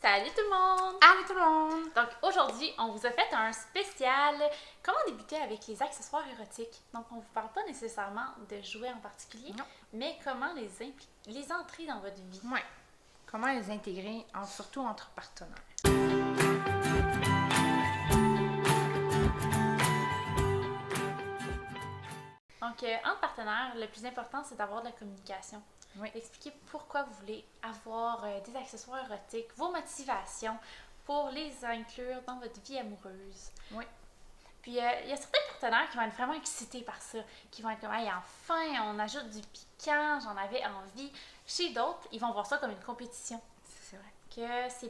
Salut tout le monde! Allez tout le monde! Donc aujourd'hui, on vous a fait un spécial comment débuter avec les accessoires érotiques. Donc on vous parle pas nécessairement de jouets en particulier, Non. mais comment les entrer dans votre vie. Ouais. Comment les intégrer, surtout entre partenaires? Donc entre partenaires, le plus important c'est d'avoir de la communication. Oui. D'expliquer pourquoi vous voulez avoir des accessoires érotiques, vos motivations pour les inclure dans votre vie amoureuse. Oui. Puis il y a certains partenaires qui vont être vraiment excités par ça, qui vont être comme hey, enfin, on ajoute du piquant, j'en avais envie. Chez d'autres, ils vont voir ça comme une compétition. C'est vrai. Que c'est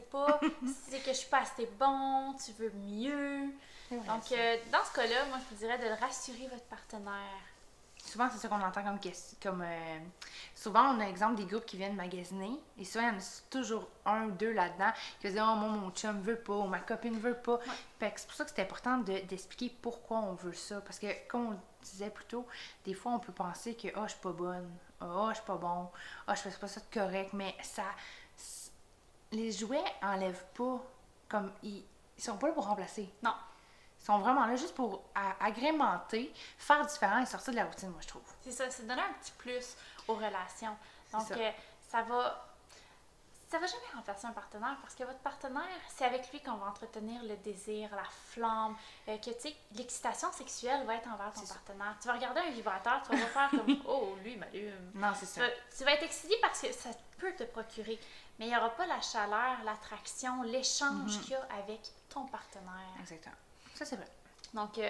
que je suis pas assez bon, tu veux mieux. C'est vrai. Donc dans ce cas-là, moi je vous dirais de rassurer votre partenaire. Souvent, c'est ça qu'on entend comme question. Souvent, on a exemple des groupes qui viennent magasiner. Et souvent, il y en a toujours un ou deux là-dedans qui disent « Oh, moi, mon chum veut pas » ou « Ma copine veut pas ». Fait que c'est pour ça que c'est important d'expliquer pourquoi on veut ça. Parce que, comme on disait plus tôt, des fois, on peut penser que « Ah, je suis pas bonne. Ah, je suis pas bon. Ah, je fais pas ça de correct. » Mais les jouets enlèvent pas comme... Ils sont pas là pour remplacer. Non. Ils sont vraiment là juste pour agrémenter, faire différent et sortir de la routine, moi, je trouve. C'est ça, c'est donner un petit plus aux relations. Donc, ça va jamais remplacer un partenaire parce que votre partenaire, c'est avec lui qu'on va entretenir le désir, la flamme, que tu sais, l'excitation sexuelle va être envers ton partenaire. Tu vas regarder un vibrateur, tu vas pas faire comme « Oh, lui, il m'allume ». Non, c'est ça. Tu vas être excité parce que ça peut te procurer, mais il n'y aura pas la chaleur, l'attraction, l'échange qu'il y a avec ton partenaire. Exactement. Ça, c'est vrai. Donc,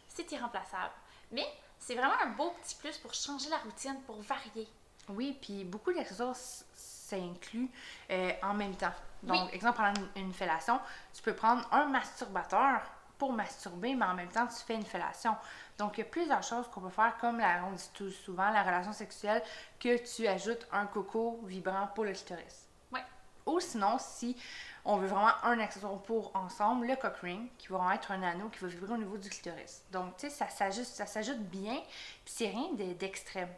c'est irremplaçable. Mais c'est vraiment un beau petit plus pour changer la routine, pour varier. Oui, puis beaucoup d'accessoires, ça inclut en même temps. Donc, exemple, pendant une fellation, tu peux prendre un masturbateur pour masturber, mais en même temps, tu fais une fellation. Donc, il y a plusieurs choses qu'on peut faire, comme on dit tout souvent, la relation sexuelle, que tu ajoutes un coco vibrant pour le clitoris. Oui. Ou sinon, si on veut vraiment un accessoire pour ensemble, le cock ring, qui va vraiment être un anneau qui va vibrer au niveau du clitoris. Donc, tu sais, ça s'ajoute bien, puis c'est rien d'extrême.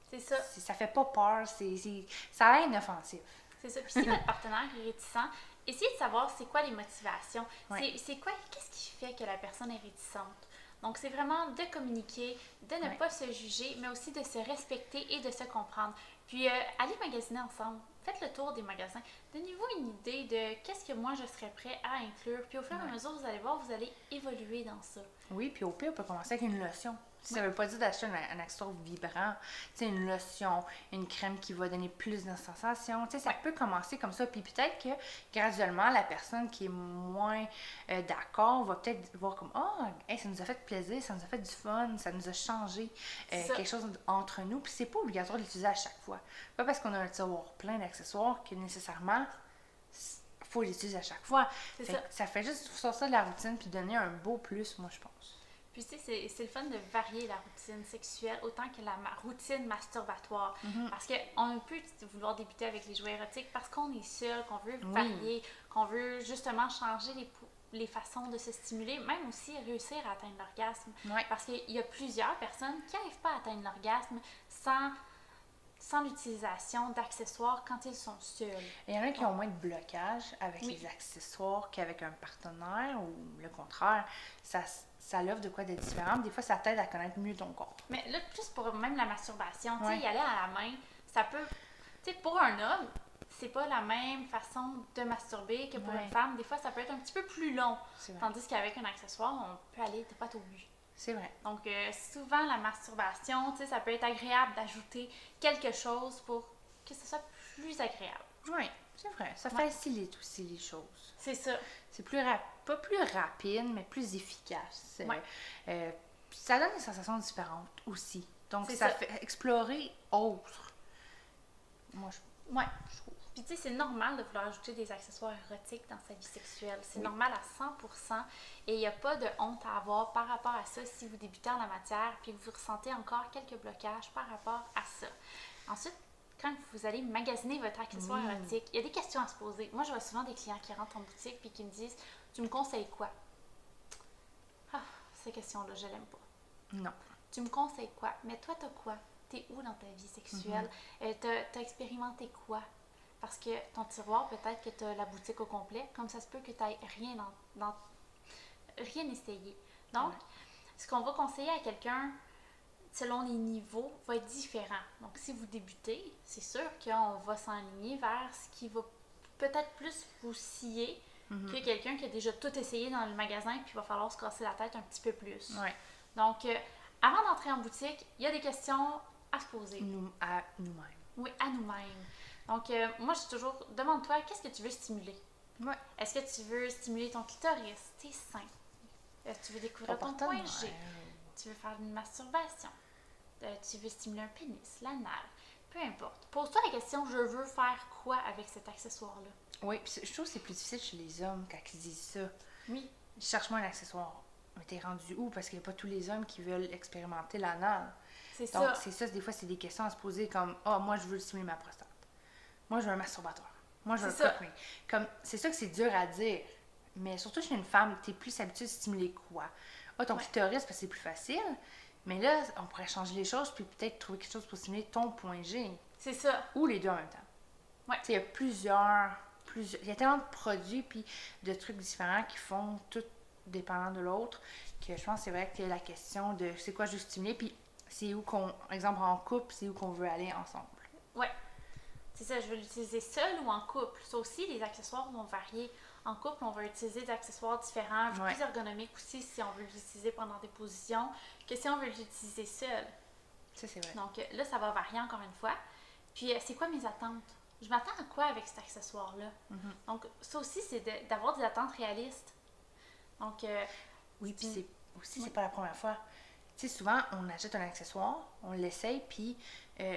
C'est ça. Ça fait pas peur, ça a l'air inoffensif. C'est ça. Puis si votre partenaire est réticent, essayez de savoir c'est quoi les motivations. Ouais. Qu'est-ce qui fait que la personne est réticente. Donc, c'est vraiment de communiquer, de ne pas se juger, mais aussi de se respecter et de se comprendre. Puis, allez magasiner ensemble. Faites le tour des magasins. Donnez-vous une idée de qu'est-ce que moi je serais prêt à inclure. Puis, au fur et à mesure, vous allez voir, vous allez évoluer dans ça. Oui, puis au pire, on peut commencer avec une lotion. Ça veut pas dire d'acheter un accessoire vibrant. Tu sais, une lotion, une crème qui va donner plus de sensations. Tu sais, ça peut commencer comme ça. Puis peut-être que graduellement, la personne qui est moins d'accord va peut-être voir comme « Ah, ça nous a fait plaisir, ça nous a fait du fun, ça nous a changé quelque chose entre nous. » Puis c'est pas obligatoire de l'utiliser à chaque fois. Pas parce qu'on a un tiroir plein d'accessoires que nécessairement faut les utiliser à chaque fois. Ça fait juste sortir de la routine puis donner un beau plus, moi, je pense. Puis tu sais, c'est le fun de varier la routine sexuelle autant que la routine masturbatoire. Parce qu'on peut vouloir débuter avec les jouets érotiques parce qu'on est seul, qu'on veut varier, qu'on veut justement changer les façons de se stimuler, même aussi réussir à atteindre l'orgasme. Oui. Parce qu'il y a plusieurs personnes qui n'arrivent pas à atteindre l'orgasme sans l'utilisation d'accessoires quand ils sont seuls. Il y en a qui ont moins de blocage avec les accessoires qu'avec un partenaire ou le contraire. Ça l'offre de quoi de différent. Des fois, ça t'aide à connaître mieux ton corps. Mais là, plus pour même la masturbation, tu sais, y aller à la main, ça peut... Tu sais, pour un homme, c'est pas la même façon de masturber que pour une femme. Des fois, ça peut être un petit peu plus long. Tandis qu'avec un accessoire, on peut aller de patte au but. C'est vrai. Donc, souvent, la masturbation, tu sais, ça peut être agréable d'ajouter quelque chose pour que ce soit plus agréable. Oui, c'est vrai. Ça facilite aussi les choses. C'est ça. C'est pas plus rapide, mais plus efficace. Ça donne des sensations différentes aussi. Donc, ça fait explorer autre. Moi, je trouve. Puis, tu sais, c'est normal de vouloir ajouter des accessoires érotiques dans sa vie sexuelle. C'est normal à 100%. Et il n'y a pas de honte à avoir par rapport à ça si vous débutez en la matière puis que vous ressentez encore quelques blocages par rapport à ça. Ensuite, quand vous allez magasiner votre accessoire érotique, il y a des questions à se poser. Moi, je vois souvent des clients qui rentrent en boutique puis qui me disent « Tu me conseilles quoi? » Ah, ces questions-là, je l'aime pas. Non. Tu me conseilles quoi? Mais toi, t'as quoi? T'es où dans ta vie sexuelle? T'as expérimenté quoi? parce que ton tiroir, peut-être que tu as la boutique au complet, comme ça se peut que tu n'aies rien essayé. Donc, ce qu'on va conseiller à quelqu'un, selon les niveaux, va être différent. Donc, si vous débutez, c'est sûr qu'on va s'enligner vers ce qui va peut-être plus vous scier que quelqu'un qui a déjà tout essayé dans le magasin, puis il va falloir se casser la tête un petit peu plus. Ouais. Donc, avant d'entrer en boutique, il y a des questions à se poser. À nous-mêmes. Oui, à nous-mêmes. Donc, moi, je dis toujours, demande-toi, qu'est-ce que tu veux stimuler? Ouais. Est-ce que tu veux stimuler ton clitoris, tes seins? Est-ce que tu veux découvrir ton point G? Tu veux faire une masturbation? Tu veux stimuler un pénis, l'anal? Peu importe. Pose-toi la question, je veux faire quoi avec cet accessoire-là? Oui, puis je trouve que c'est plus difficile chez les hommes quand ils disent ça. Oui. Cherche-moi un accessoire. Mais t'es rendu où? Parce qu'il n'y a pas tous les hommes qui veulent expérimenter l'anal. C'est Donc, ça. c'est ça, des fois, c'est des questions à se poser comme « Ah, moi, je veux stimuler ma prostate. Moi, je veux un masturbateur. Moi, je veux un cock ring. » Comme, c'est ça que c'est dur à dire. Mais surtout chez une femme, t'es plus habituée de stimuler quoi? Ah, ton clitoris, parce que c'est plus facile. Mais là, on pourrait changer les choses puis peut-être trouver quelque chose pour stimuler ton point G. C'est ça. Ou les deux en même temps. Ouais. Il y a plusieurs... Il y a tellement de produits puis de trucs différents qui font tout dépendant de l'autre que je pense que c'est vrai que la question de c'est quoi je veux stimuler puis c'est où qu'on, par exemple en couple, c'est où qu'on veut aller ensemble. Ouais. C'est ça, je veux l'utiliser seul ou en couple. Ça aussi, les accessoires vont varier. En couple, on va utiliser des accessoires différents, plus ergonomiques aussi si on veut l'utiliser pendant des positions, que si on veut l'utiliser seul. Ça, c'est vrai. Donc là, ça va varier encore une fois. Puis, c'est quoi mes attentes? Je m'attends à quoi avec cet accessoire-là? Donc, ça aussi, c'est d'avoir des attentes réalistes. Donc, oui, puis c'est aussi, c'est pas la première fois. Tu sais, souvent, on achète un accessoire, on l'essaye, puis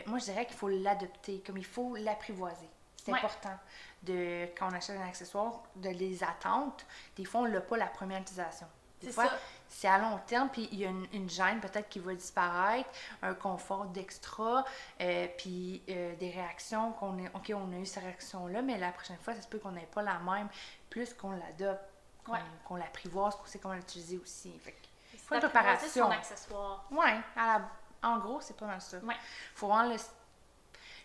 moi, je dirais qu'il faut l'adopter, comme il faut l'apprivoiser. C'est important de, quand on achète un accessoire, de les attentes. Des fois, on l'a pas la première utilisation. Des fois, c'est à long terme, puis il y a une gêne peut-être qui va disparaître, un confort d'extra, puis des réactions qu'on a, OK, on a eu cette réaction-là, mais la prochaine fois, ça se peut qu'on n'ait pas la même, plus qu'on l'adopte, qu'on l'apprivoise, qu'on sait comment l'utiliser aussi. Fait que, faut une préparation. Son accessoire. Oui, en gros, c'est pas mal ça. Il faut vraiment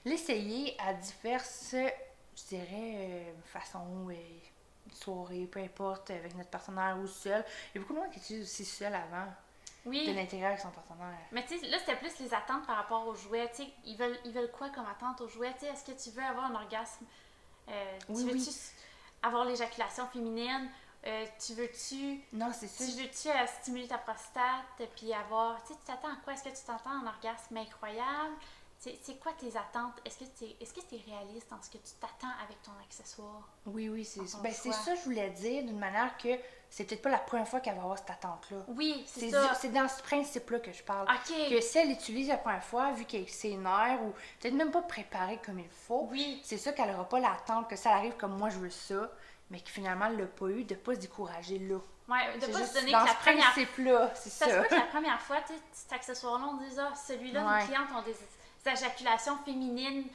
l'essayer à diverses, je dirais, façons, soirée, peu importe, avec notre partenaire ou seul. Il y a beaucoup de monde qui utilise aussi seul avant de l'intérieur avec son partenaire. Mais tu sais, là, c'était plus les attentes par rapport aux jouets. Tu sais, ils veulent quoi comme attente aux jouets? Tu sais, est-ce que tu veux avoir un orgasme? Tu veux-tu avoir l'éjaculation féminine? Tu veux-tu... Non, c'est ça. Tu veux-tu stimuler ta prostate? Puis avoir... Tu sais, tu t'attends à quoi? Est-ce que tu t'attends à un orgasme incroyable? C'est quoi tes attentes? Est-ce que c'est réaliste dans ce que tu t'attends avec ton accessoire? Oui, c'est ça. Ben, c'est ça que je voulais dire, d'une manière que c'est peut-être pas la première fois qu'elle va avoir cette attente-là. Oui, c'est ça. C'est dans ce principe-là que je parle. OK. Que si elle l'utilise la première fois, vu qu'elle s'énerve ou peut-être même pas préparée comme il faut, c'est ça qu'elle aura pas l'attente que ça arrive comme moi je veux ça, mais que finalement elle l'a pas eu, de pas se décourager là. Oui, de pas se donner dans que la première principe-là, c'est ça. Ça se peut que la première fois, tu sais, cet accessoire-là, on dise, celui-là, nos clientes ont des éjaculations féminines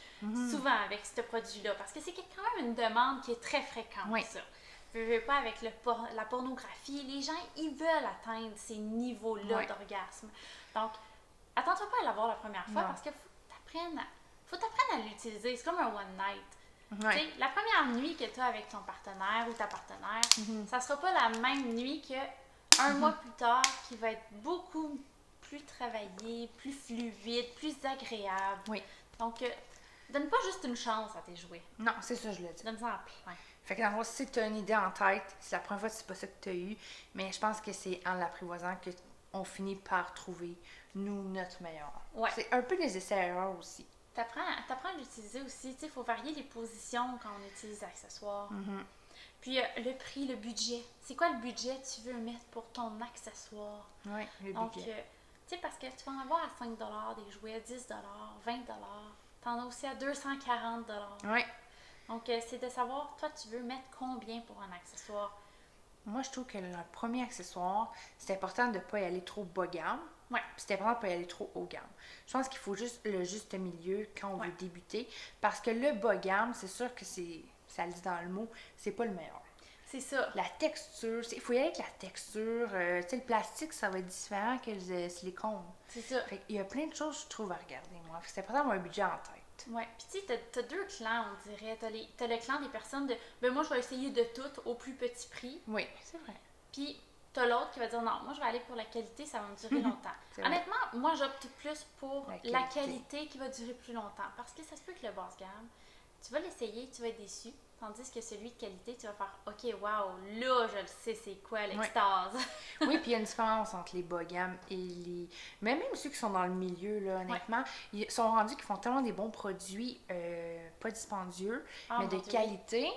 souvent avec ce produit-là, parce que c'est quand même une demande qui est très fréquente, ça. Je veux pas avec la pornographie, les gens, ils veulent atteindre ces niveaux-là d'orgasme. Donc, attends-toi pas à l'avoir la première fois, parce qu'il faut t'apprendre à l'utiliser. C'est comme un one night. La première nuit que tu as avec ton partenaire ou ta partenaire, ça sera pas la même nuit que un mois plus tard qui va être beaucoup plus travaillé, plus fluide, plus agréable. Oui. Donc, donne pas juste une chance à tes jouets. Non, c'est ça, je le dis. Donne-en plein. Fait que dans le fond, si tu as une idée en tête, c'est la première fois que c'est pas ça que tu as eu, mais je pense que c'est en l'apprivoisant qu'on finit par trouver, nous, notre meilleur. C'est un peu des essais-erreurs aussi. T'apprends à l'utiliser aussi. Il faut varier les positions quand on utilise les accessoires. Puis le prix, le budget. C'est quoi le budget que tu veux mettre pour ton accessoire? Oui, le budget. Donc, tu sais, parce que tu vas en avoir à 5 des jouets, 10 20 T'en as aussi à 240 Oui. Donc, c'est de savoir, toi, tu veux mettre combien pour un accessoire? Moi, je trouve que le premier accessoire, c'est important de ne pas y aller trop bas gamme. Ouais. Puis c'est important de ne pas y aller trop haut gamme. Je pense qu'il faut juste le juste milieu quand on veut débuter. Parce que le bas gamme, c'est sûr que ça le dit dans le mot, c'est pas le meilleur. C'est ça. La texture, il faut y aller avec la texture. Tu sais, le plastique, ça va être différent que le silicone. C'est ça. Fait qu'il y a plein de choses, je trouve, à regarder, moi. C'est important d'avoir un budget en tête. Ouais. Puis tu sais, t'as deux clans, on dirait. T'as le clan des personnes de ben moi je vais essayer de tout au plus petit prix. Oui, c'est vrai. Puis t'as l'autre qui va dire non, moi je vais aller pour la qualité, ça va me durer longtemps. C'est vrai. Honnêtement, moi j'opte plus pour La la qualité. qualité qui va durer plus longtemps. Parce que ça se peut que le basse gamme, tu vas l'essayer, tu vas être déçu. Tandis que celui de qualité, tu vas faire OK, wow, là je le sais c'est quoi l'extase. Oui, puis il y a une différence entre les bas gamme et les. Mais même ceux qui sont dans le milieu, là, honnêtement, ils sont rendus qu'ils font tellement des bons produits, pas dispendieux, Ah, mais mon de Dieu, qualité,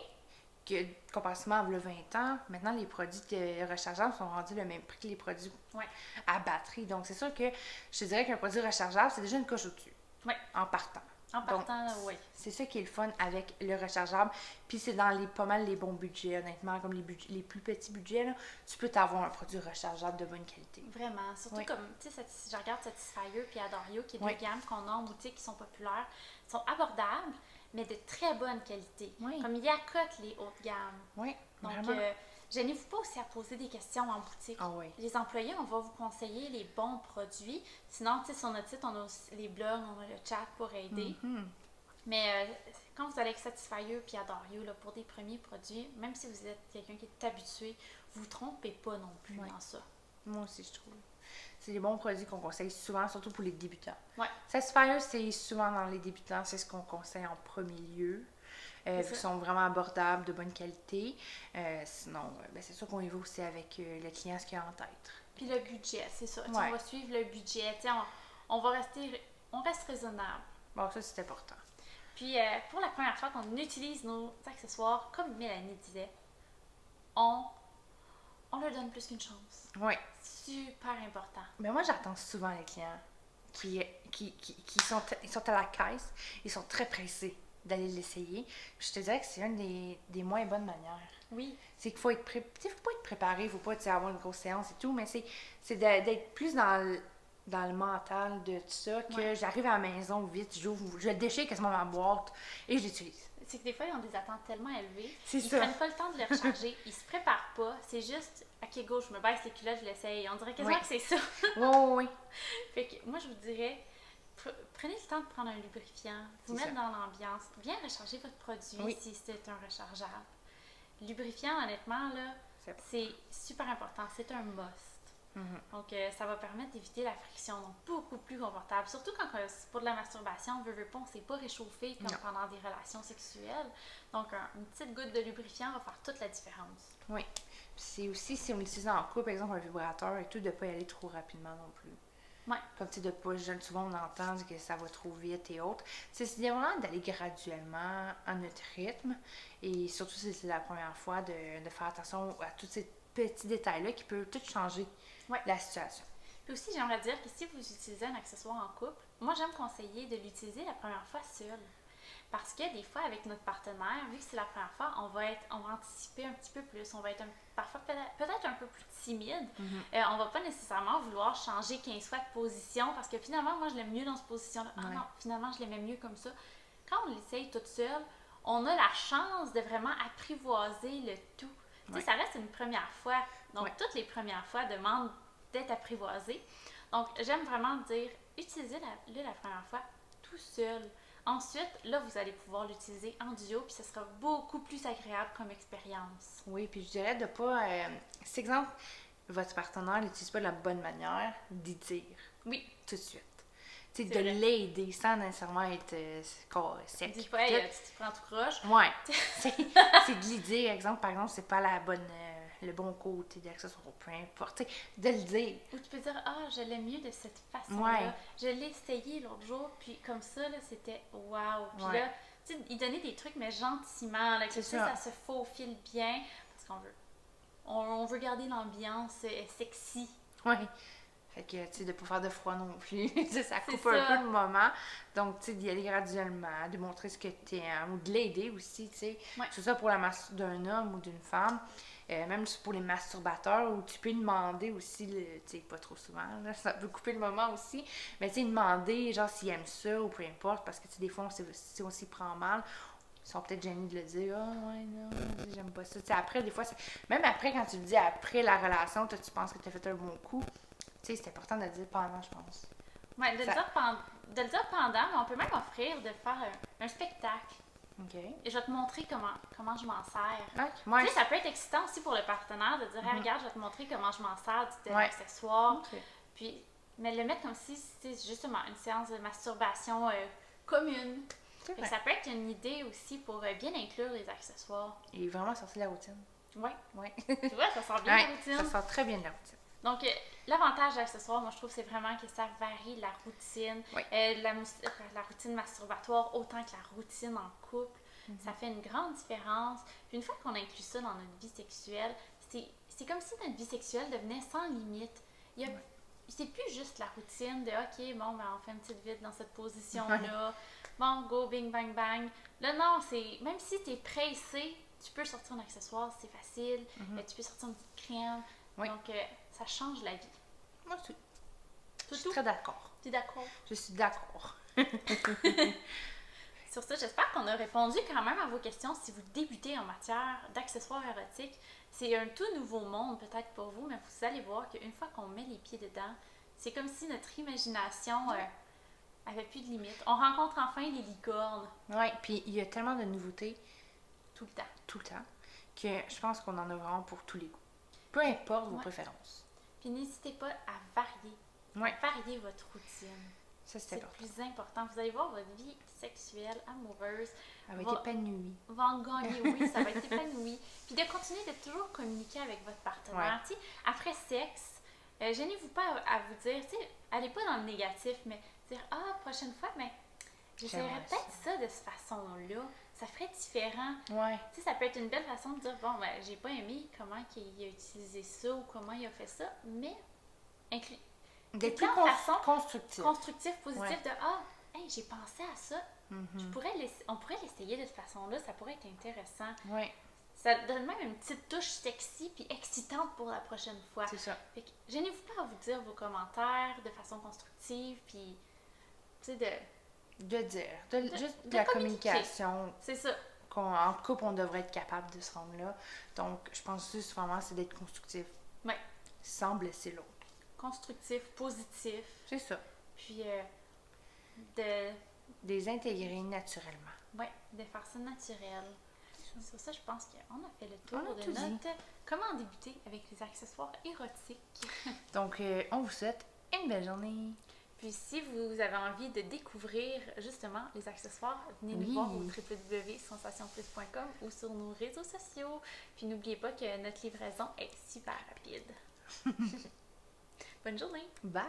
que comparativement à il y a 20 ans, maintenant les produits rechargeables sont rendus le même prix que les produits Ouais. à batterie. Donc c'est sûr que je te dirais qu'un produit rechargeable, c'est déjà une coche au-dessus. Ouais. En partant. En partant, oui. C'est ça qui est le fun avec le rechargeable. Puis c'est dans pas mal les bons budgets, honnêtement, comme les plus petits budgets, là, tu peux t'avoir un produit rechargeable de bonne qualité. Vraiment. Surtout comme, tu sais, je regarde Satisfyer puis Adorio, qui est deux Oui. gammes qu'on a en boutique qui sont populaires, sont abordables, mais de très bonne qualité. Oui. Comme il accote les hautes gammes. Oui, Donc, vraiment. gênez-vous pas aussi à poser des questions en boutique. Ah oui. Les employés, on va vous conseiller les bons produits. Sinon, tu sais, sur notre site, on a aussi les blogs, on a le chat pour aider. Mais quand vous allez avec Satisfyer puis Adorio, là, pour des premiers produits, même si vous êtes quelqu'un qui est habitué, vous ne vous trompez pas non plus dans ça. Moi aussi, je trouve. C'est des bons produits qu'on conseille souvent, surtout pour les débutants. Ouais. Satisfyer, c'est souvent dans les débutants, c'est ce qu'on conseille en premier lieu. Qui sont vraiment abordables, de bonne qualité. Sinon, c'est sûr qu'on y va aussi avec le client ce qu'il a en tête. Puis le budget, c'est ça. Ouais. On va suivre le budget. On reste raisonnable. Bon, ça, c'est important. Puis pour la première fois qu'on utilise nos accessoires, comme Mélanie disait, on leur donne plus qu'une chance. Oui. Super important. Mais moi, j'attends souvent les clients qui sont à la caisse, ils sont très pressés d'aller l'essayer. Puis je te dirais que c'est une des moins bonnes manières. Oui. C'est qu'il faut être faut pas être préparé, il faut pas avoir une grosse séance et tout, mais c'est d'être plus dans le mental de tout ça, que j'arrive à la maison vite, je déchire quasiment ma boîte et je l'utilise. C'est que des fois, ils ont des attentes tellement élevées. C'est Ils ça. prennent pas le temps de le recharger. Ils se préparent pas. C'est juste, OK, go, je me baisse les culottes, je l'essaye. On dirait quasiment que c'est ça. Oui. Fait que moi, je vous dirais, prenez le temps de prendre un lubrifiant, vous mettre dans l'ambiance, bien recharger votre produit si c'est un rechargeable. Lubrifiant, honnêtement, là, c'est super important. C'est un must. Donc, ça va permettre d'éviter la friction, donc beaucoup plus confortable. Surtout quand c'est pour de la masturbation, on veut pas, on ne s'est pas réchauffé comme pendant des relations sexuelles. Donc, une petite goutte de lubrifiant va faire toute la différence. Oui. Puis c'est aussi, si on l'utilise en couple, par exemple un vibrateur et tout, de ne pas y aller trop rapidement non plus. Ouais. Comme tu sais, de pas, souvent on entend que ça va trop vite et autres. C'est vraiment d'aller graduellement à notre rythme. Et surtout si c'est la première fois, de faire attention à tous ces petits détails-là qui peuvent tout changer la situation. Puis aussi, j'aimerais dire que si vous utilisez un accessoire en couple, moi j'aime conseiller de l'utiliser la première fois seul. Parce que des fois, avec notre partenaire, vu que c'est la première fois, on va anticiper un petit peu plus. On va être parfois peut-être un peu plus timide. On va pas nécessairement vouloir changer 15 fois de position parce que finalement, moi, je l'aime mieux dans cette position-là. Ah non, finalement, je l'aimais mieux comme ça. Quand on l'essaye toute seule, on a la chance de vraiment apprivoiser le tout. Tu sais, ça reste une première fois. Donc, toutes les premières fois demandent d'être apprivoisées. Donc, j'aime vraiment dire, utilisez-le la première fois tout seul. Ensuite, là, vous allez pouvoir l'utiliser en duo, puis ce sera beaucoup plus agréable comme expérience. Oui, puis je dirais de pas... si, exemple, votre partenaire n'utilise pas de la bonne manière, d'y dire. Oui. Tout de suite. Tu sais, de l'aider sans nécessairement être sec. Dis pas, hey, tu te prends tout croche. Ouais. c'est de lui dire, par exemple, c'est pas la bonne... le bon côté de l'accessoire, peu importe, de le dire. Ou tu peux dire, je l'aime mieux de cette façon-là. Je l'ai essayé l'autre jour, puis comme ça, là, c'était wow. Puis là, tu sais, il donnait des trucs, mais gentiment, là, que ça se faufile bien, parce qu'on veut garder l'ambiance sexy. Oui. Fait que, tu sais, de pas faire de froid non plus. Ça coupe un peu le moment. Donc, tu sais, d'y aller graduellement, de montrer ce que tu aimes, ou de l'aider aussi, tu sais. Que ce soit pour d'un homme ou d'une femme. Même pour les masturbateurs, où tu peux demander aussi, tu sais, pas trop souvent, là, ça peut couper le moment aussi, mais tu sais, demander, genre, s'ils aiment ça ou peu importe, parce que, tu sais, des fois, si on s'y prend mal, ils sont peut-être gênés de le dire, non, j'aime pas ça. Tu sais, après, des fois, même après, quand tu le dis après la relation, tu penses que tu as fait un bon coup, tu sais, c'est important de le dire pendant, je pense. Ouais, de le dire pendant, mais on peut même offrir de faire un spectacle. OK. Et je vais te montrer comment je m'en sers. Ouais. Tu sais, ça peut être excitant aussi pour le partenaire de dire hey, regarde, je vais te montrer comment je m'en sers de l'accessoire. OK. Puis, mais le mettre comme si c'était justement une séance de masturbation commune. Fait que ça peut être une idée aussi pour bien inclure les accessoires. Et vraiment sortir de la routine. Oui. Oui. Tu vois, ça sort bien de la routine. Ça sort très bien de la routine. Donc, l'avantage de l'accessoire, moi, je trouve, c'est vraiment que ça varie la routine. Oui. La routine masturbatoire autant que la routine en couple. Ça fait une grande différence. Puis une fois qu'on inclut ça dans notre vie sexuelle, c'est comme si notre vie sexuelle devenait sans limite. C'est plus juste la routine de OK, bon, ben, on fait une petite vide dans cette position-là. Bon, go, bing, bang, bang. Là, non, c'est même si tu es pressé, tu peux sortir un accessoire, c'est facile. Tu peux sortir une petite crème. Oui. Donc, ça change la vie. Moi, je suis très d'accord. Tu es d'accord? Je suis d'accord. Sur ça, j'espère qu'on a répondu quand même à vos questions. Si vous débutez en matière d'accessoires érotiques, c'est un tout nouveau monde peut-être pour vous, mais vous allez voir qu'une fois qu'on met les pieds dedans, c'est comme si notre imagination avait plus de limites. On rencontre enfin les licornes. Oui, puis il y a tellement de nouveautés. Tout le temps. Tout le temps. Que je pense qu'on en a vraiment pour tous les goûts. Peu importe vos préférences. Puis n'hésitez pas à varier. Varier votre routine. Ça, c'est important. Le plus important. Vous allez voir votre vie sexuelle, amoureuse. Elle va être épanouie. Va en gagner, oui, ça va être épanoui. Puis de continuer de toujours communiquer avec votre partenaire. Tu sais, après sexe, gênez-vous pas à vous dire, tu sais, allez pas dans le négatif, mais dire, prochaine fois, mais j'essaierais peut-être ça de cette façon-là. Ça ferait différent. Ouais. Tu sais, ça peut être une belle façon de dire, bon, ben, j'ai pas aimé comment il a utilisé ça ou comment il a fait ça, mais d'être plus constructif. Constructif, positif, de hey, j'ai pensé à ça. On pourrait l'essayer de cette façon-là, ça pourrait être intéressant. Oui. Ça donne même une petite touche sexy puis excitante pour la prochaine fois. C'est ça. Fait que, gênez-vous pas à vous dire vos commentaires de façon constructive, puis tu sais, juste de la communication. C'est ça. En couple, on devrait être capable de se rendre là. Donc, je pense juste vraiment, c'est d'être constructif. Oui. Sans blesser l'autre. Constructif, positif. C'est ça. Puis les intégrer naturellement. Oui, de faire ça naturel. Sur ça, je pense qu'on a fait le tour de notre comment débuter avec les accessoires érotiques. Donc, on vous souhaite une belle journée. Puis, si vous avez envie de découvrir justement les accessoires, venez nous voir au www.sensationplus.com ou sur nos réseaux sociaux. Puis, n'oubliez pas que notre livraison est super rapide. Bonne journée! Bye!